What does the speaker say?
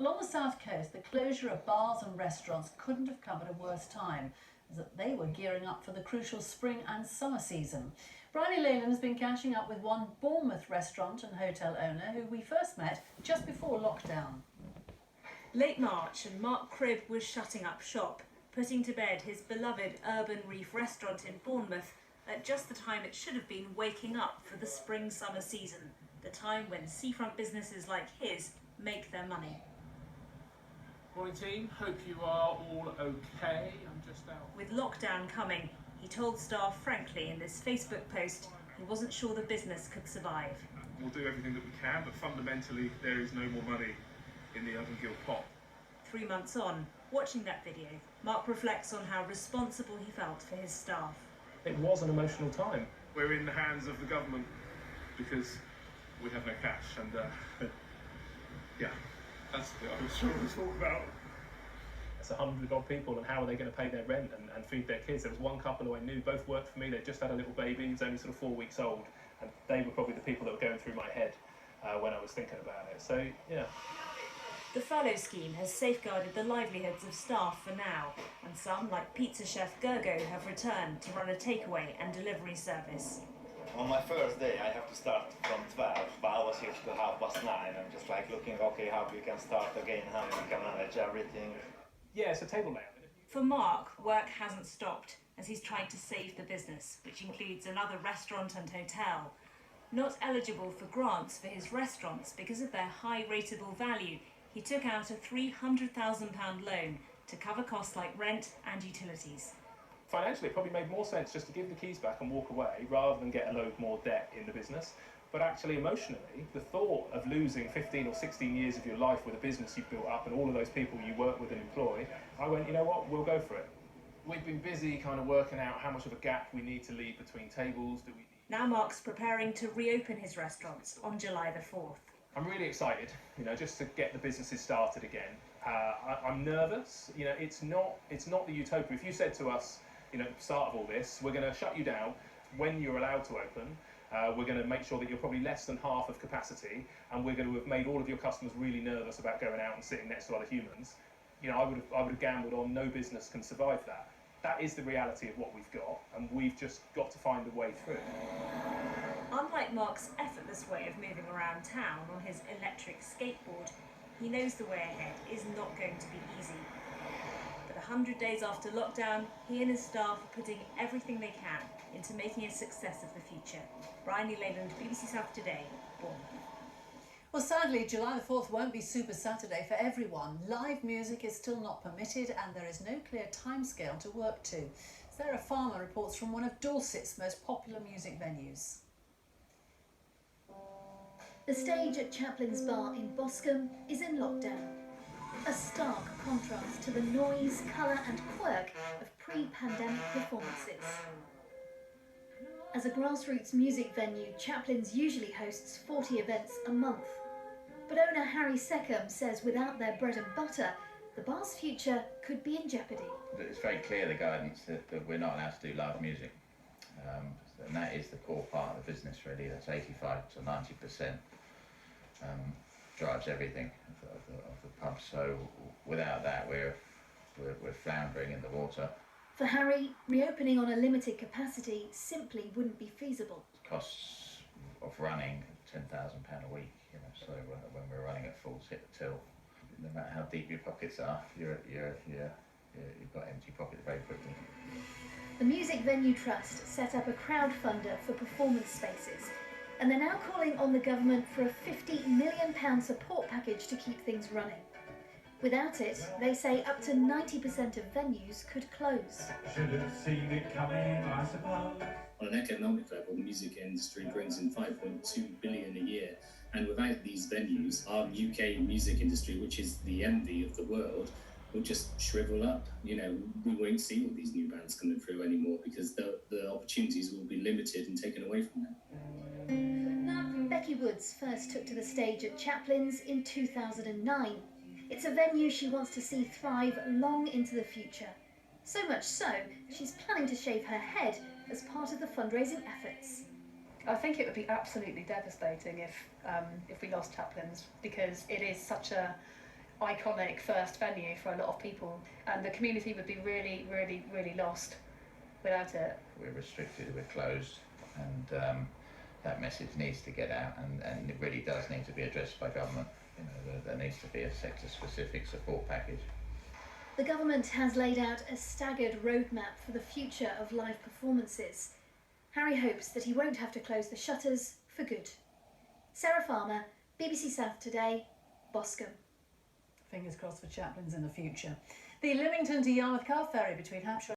Along the south coast, the closure of bars and restaurants couldn't have come at a worse time, as that they were gearing up for the crucial spring and summer season. Bryony Leyland's been catching up with one Bournemouth restaurant and hotel owner who we first met just before lockdown. Late March, and Mark Cribb was shutting up shop, putting to bed his beloved Urban Reef restaurant in Bournemouth at just the time it should have been waking up for the spring-summer season, the time when seafront businesses like his make their money. Morning team, hope you are all okay. I'm just out. With lockdown coming, he told staff frankly in this Facebook post he wasn't sure the business could survive. We'll do everything that we can, but fundamentally there is no more money in the Urban Guild pot. 3 months on, watching that video, Mark reflects on how responsible he felt for his staff. It was an emotional time. We're in the hands of the government because we have no cash, and yeah, that's what I was trying to talk about. It's 100 odd people, and how are they going to pay their rent and feed their kids? There was one couple who I knew, both worked for me. They just had a little baby. He was only sort of 4 weeks old, and they were probably the people that were going through my head when I was thinking about it. So yeah. The furlough scheme has safeguarded the livelihoods of staff for now, and some, like pizza chef Gergo, have returned to run a takeaway and delivery service. On my first day I have to start from 12, but I was here till 9:30. I'm just like looking, okay, how we can start again, how we can manage everything. Yeah, it's a table layout. For Mark, work hasn't stopped as he's trying to save the business, which includes another restaurant and hotel. Not eligible for grants for his restaurants because of their high rateable value, he took out a £300,000 loan to cover costs like rent and utilities. Financially, it probably made more sense just to give the keys back and walk away rather than get a load more debt in the business. But actually, emotionally, the thought of losing 15 or 16 years of your life with a business you've built up and all of those people you work with and employ, I went, you know what, we'll go for it. We've been busy kind of working out how much of a gap we need to leave between tables. Do we need... Now Mark's preparing to reopen his restaurants on July the 4th. I'm really excited, you know, just to get the businesses started again. I'm nervous, you know, it's not the utopia. If you said to us, you know, start of all this, we're going to shut you down when you're allowed to open, we're going to make sure that you're probably less than half of capacity, and we're going to have made all of your customers really nervous about going out and sitting next to other humans, you know, I would have gambled on no business can survive that. That is the reality of what we've got, and we've just got to find a way through. Unlike Mark's effortless way of moving around town on his electric skateboard, he knows the way ahead is not going to be easy. But 100 days after lockdown, he and his staff are putting everything they can into making a success of the future. Bryony Leyland, BBC South Today, Bournemouth. Well, sadly, July the 4th won't be Super Saturday for everyone. Live music is still not permitted and there is no clear timescale to work to. Sarah Farmer reports from one of Dorset's most popular music venues. The stage at Chaplins Bar in Boscombe is in lockdown. A stark contrast to the noise, colour and quirk of pre-pandemic performances. As a grassroots music venue, Chaplins usually hosts 40 events a month. But owner Harry Seccombe says without their bread and butter, the bar's future could be in jeopardy. It's very clear, the guidance, that we're not allowed to do live music. And that is the core part of the business, really. That's 85 to 90%. Drives everything of the pub. So without that, we're floundering in the water. For Harry, reopening on a limited capacity simply wouldn't be feasible. Costs of running £10,000 a week, you know. So when we're running at full till, no matter how deep your pockets are, you've got empty pockets very quickly. The Music Venue Trust set up a crowdfunder for performance spaces, and they're now calling on the government for a £50 million support package to keep things running. Without it, they say up to 90% of venues could close. Should have seen it coming, I suppose. On an economic level, the music industry brings in $5.2 billion a year, and without these venues, our UK music industry, which is the envy of the world, will just shrivel up. You know, we won't see all these new bands coming through anymore because the opportunities will be limited and taken away from them. Becky Woods first took to the stage at Chaplins in 2009. It's a venue she wants to see thrive long into the future. So much so, she's planning to shave her head as part of the fundraising efforts. I think it would be absolutely devastating if we lost Chaplins, because it is such a iconic first venue for a lot of people, and the community would be really, really, really lost without it. We're restricted, we're closed, and that message needs to get out, and it really does need to be addressed by government. You know, there needs to be a sector-specific support package. The government has laid out a staggered roadmap for the future of live performances. Harry hopes that he won't have to close the shutters for good. Sarah Farmer, BBC South Today, Boscombe. Fingers crossed for Chaplins in the future. The Lymington to Yarmouth car ferry between Hampshire